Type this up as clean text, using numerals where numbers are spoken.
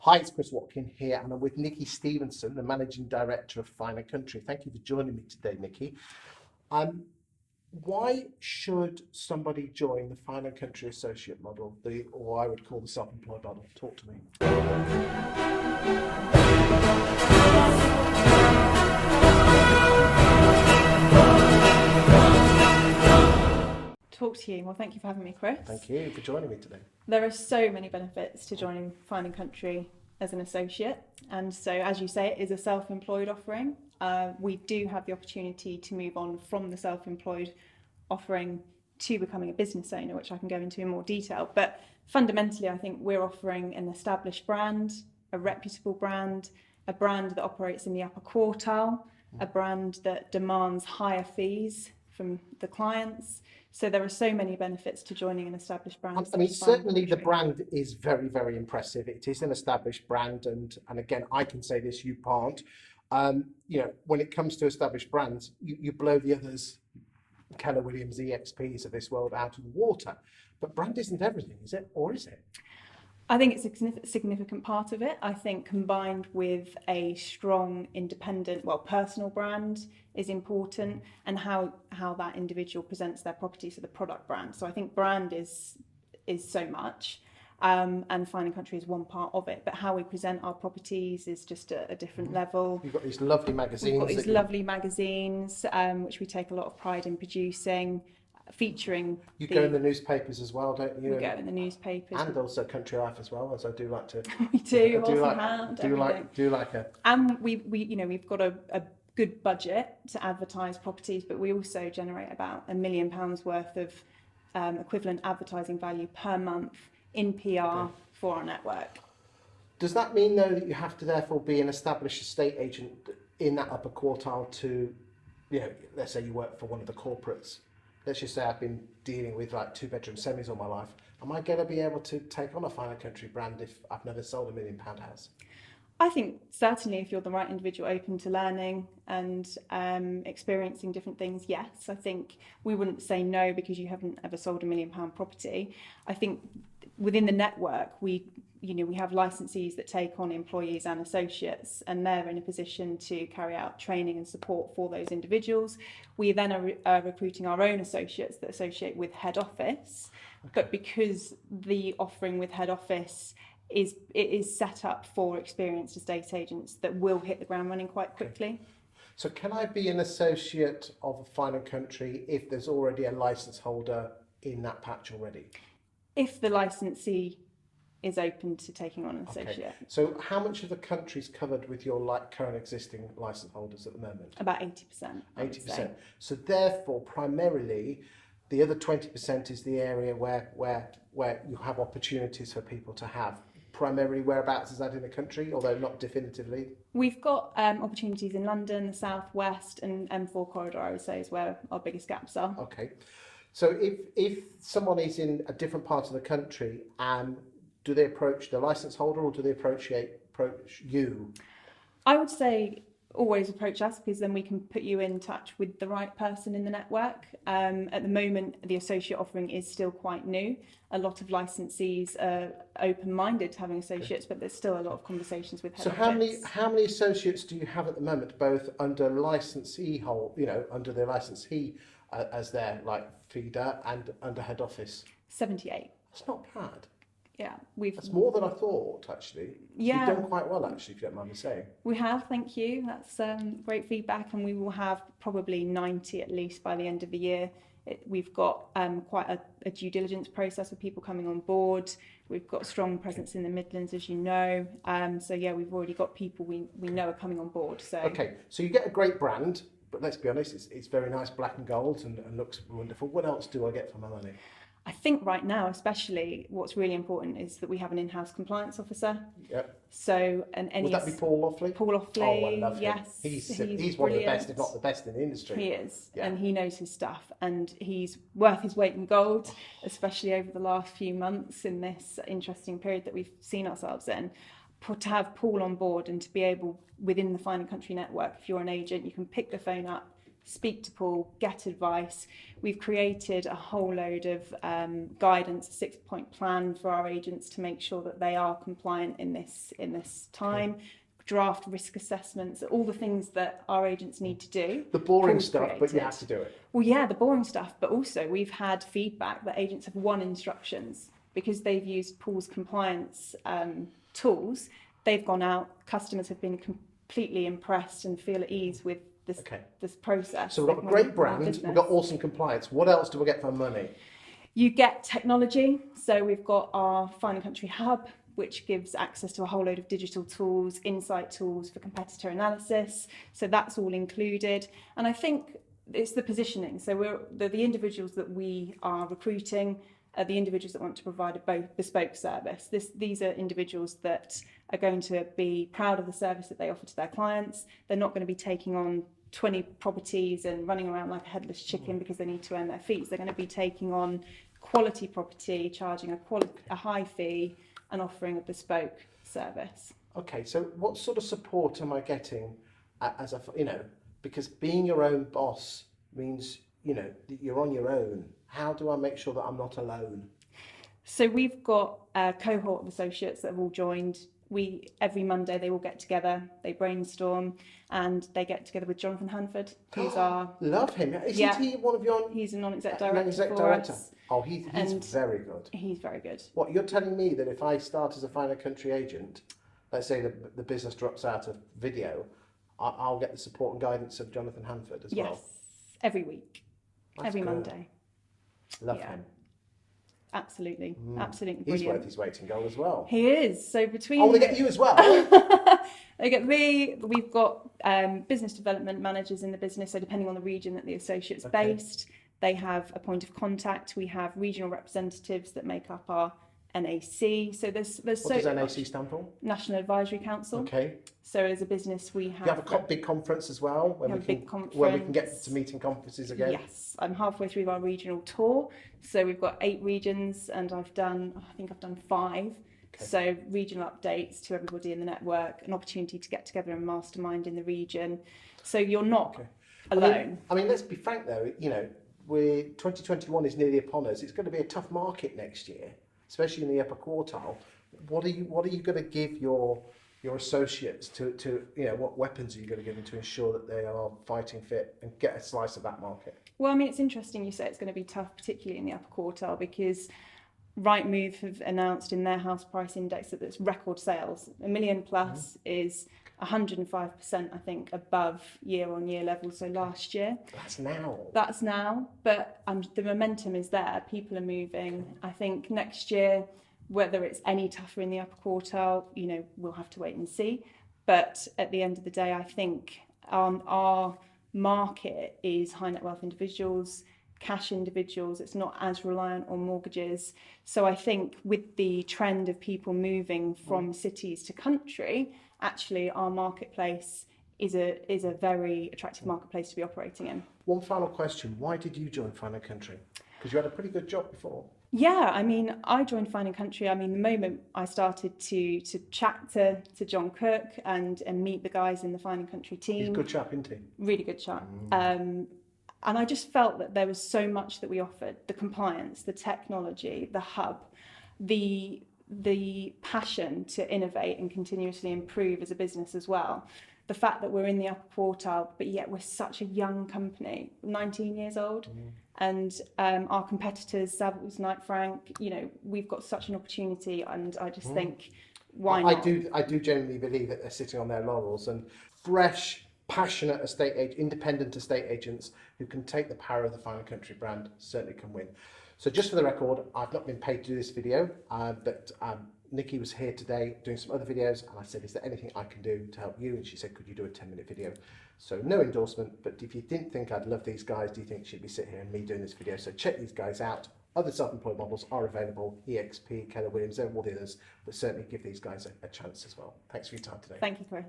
Hi, it's Chris Watkin here, and I'm with Nicky Stevenson, the Managing Director of Fine & Country. Thank you for joining me today, Nicky. Why should somebody join the Fine & Country Associate model, or I would call the self-employed model? Talk to me. Talk to you. Well, thank you for having me, Chris. Thank you for joining me today. There are so many benefits to joining Fine & Country as an associate, and so as you say, it is a self-employed offering. We do have the opportunity to move on from the self-employed offering to becoming a business owner, which I can go into in more detail. But fundamentally, I think we're offering an established brand, a reputable brand, a brand that operates in the upper quartile, a brand that demands higher fees from the clients. So there are so many benefits to joining an established brand. I mean, certainly the brand is very, very impressive. It is an established brand, and again, I can say this, you can't. When it comes to established brands, you blow the others, Keller Williams, EXPs of this world, out of the water. But brand isn't everything, is it? Or is it? I think it's a significant part of it. I think combined with a strong, independent, personal brand is important, and how that individual presents their property, so the product brand. So I think brand is so much, and Fine & Country is one part of it. But how we present our properties is just a different level. You've got these lovely magazines. Which we take a lot of pride in producing. Featuring you go in the newspapers as well, don't you? We go in the newspapers, and also Country Life as well, as I do like to. We do. And we've got a good budget to advertise properties, but we also generate about £1 million worth of equivalent advertising value per month in PR for our network. Does that mean though that you have to therefore be an established estate agent in that upper quartile to, let's say you work for one of the corporates? Let's just say I've been dealing with like 2-bedroom semis all my life. Am I going to be able to take on a Fine & Country brand if I've never sold £1 million house? I think certainly if you're the right individual open to learning and experiencing different things, yes. I think we wouldn't say no because you haven't ever sold £1 million property. I think within the network, we have licensees that take on employees and associates, and they're in a position to carry out training and support for those individuals. We then are recruiting our own associates that associate with head office, but because the offering with head office is set up for experienced estate agents that will hit the ground running quite quickly. So can I be an associate of a Fine & Country if there's already a licence holder in that patch already? If the licensee is open to taking on an associate. Okay. So how much of the country is covered with your current existing licence holders at the moment? About 80%. 80%. So therefore, primarily, the other 20% is the area where you have opportunities for people to have. Primarily, whereabouts is that in the country, although not definitively? We've got opportunities in London, the South West, and M4 corridor, I would say, is where our biggest gaps are. Okay. So if someone is in a different part of the country, do they approach the licence holder or do they approach you? I would say always approach us, because then we can put you in touch with the right person in the network. At the moment, the associate offering is still quite new. A lot of licensees are open-minded to having associates, but there's still a lot of conversations with head office. So how many associates do you have at the moment, both under licensee under the licensee as their feeder and under head office? 78. That's not bad. Yeah, that's more than I thought, actually. Yeah. You've done quite well, actually, if you don't mind me saying. We have, thank you. That's great feedback, and we will have probably 90 at least by the end of the year. We've got quite a due diligence process with people coming on board. We've got a strong presence in the Midlands, as you know. So yeah, we've already got people we know are coming on board. So okay, so you get a great brand, but let's be honest, it's very nice, black and gold, and looks wonderful. What else do I get for my money? I think right now, especially, what's really important is that we have an in-house compliance officer. Yep. So, would that be Paul Loftley? Paul Loftley. Oh, I love him. Yes, he's one of the best, if not the best, in the industry. He is, and he knows his stuff, and he's worth his weight in gold, especially over the last few months in this interesting period that we've seen ourselves in. To have Paul on board and to be able, within the Fine & Country network, if you're an agent, you can pick the phone up speak to Paul, get advice. We've created a whole load of guidance, a 6-point plan for our agents to make sure that they are compliant in this time. Okay. Draft risk assessments, all the things that our agents need to do. The boring Paul's stuff, created. but you have to do it. Well, yeah, the boring stuff, but also we've had feedback that agents have won instructions because they've used Paul's compliance tools. They've gone out, customers have been completely impressed and feel at ease with this process. So we've got a great brand, we've got awesome compliance. What else do we get for money? You get technology. So we've got our Fine and Country Hub, which gives access to a whole load of digital tools, insight tools for competitor analysis. So that's all included. And I think it's the positioning. So the individuals that we are recruiting are the individuals that want to provide a bespoke service. These are individuals that are going to be proud of the service that they offer to their clients. They're not going to be taking on 20 properties and running around like a headless chicken because they need to earn their fees. They're going to be taking on quality property, charging a high fee, and offering a bespoke service. Okay, so what sort of support am I getting as because being your own boss means, you're on your own. How do I make sure that I'm not alone? So we've got a cohort of associates that have all joined. Every Monday they all get together, they brainstorm, and they get together with Jonathan Hanford, who's our... Love him. Isn't he one of your... He's a non-exec director for us. Oh, he's very good. He's very good. What, you're telling me that if I start as a Fine and Country agent, let's say the business drops out of video, I'll get the support and guidance of Jonathan Hanford as well? Yes, every week, every Monday. Love him. Absolutely, absolutely He's brilliant. worth his weight in gold as well. He is. So between... Oh, they get you as well? They get me. We've got business development managers in the business, so depending on the region that the associate's based, they have a point of contact. We have regional representatives that make up our NAC. So there's what does NAC stand for? National Advisory Council. Okay. So as a business, we have... You have a big conference as well, when we can get to meeting conferences again? Yes, I'm halfway through our regional tour. So we've got 8 regions, and I think I've done 5. Okay. So regional updates to everybody in the network, an opportunity to get together and mastermind in the region. So you're not alone. I mean, let's be frank though, 2021 is nearly upon us. It's going to be a tough market next year, especially in the upper quartile. What are you going to give your associates to what weapons are you going to give them to ensure that they are fighting fit and get a slice of that market? Well, I mean, it's interesting you say it's going to be tough, particularly in the upper quartile, because Rightmove have announced in their house price index that it's record sales. 1 million plus is 105%, I think, above year-on-year levels. So last year. That's now. But the momentum is there. People are moving. I think next year, whether it's any tougher in the upper quartile, we'll have to wait and see. But at the end of the day, I think our market is high net wealth individuals, cash individuals. It's not as reliant on mortgages. So I think with the trend of people moving from cities to country, actually our marketplace is a very attractive marketplace to be operating in. One final question. Why did you join Fine and Country? Because you had a pretty good job before. Yeah, I mean, I joined Fine and Country. I mean, the moment I started to chat to John Cook and meet the guys in the Fine and Country team. He's a good chap, isn't he? Really good chap. And I just felt that there was so much that we offered: the compliance, the technology, the hub, the passion to innovate and continuously improve as a business as well. The fact that we're in the upper quartile, but yet we're such a young company, 19 years old. And our competitors, Savills, Knight Frank, we've got such an opportunity, and I just think, why not? I do genuinely believe that they're sitting on their laurels, and fresh, passionate independent estate agents who can take the power of the Fine and Country brand certainly can win. So just for the record, I've not been paid to do this video, but Nicky was here today doing some other videos, and I said, is there anything I can do to help you? And she said, could you do a 10-minute video? So no endorsement, but if you didn't think I'd love these guys, do you think she'd be sitting here and me doing this video? So check these guys out. Other self-employed models are available, EXP, Keller Williams, and all the others, but certainly give these guys a chance as well. Thanks for your time today. Thank you, Chris.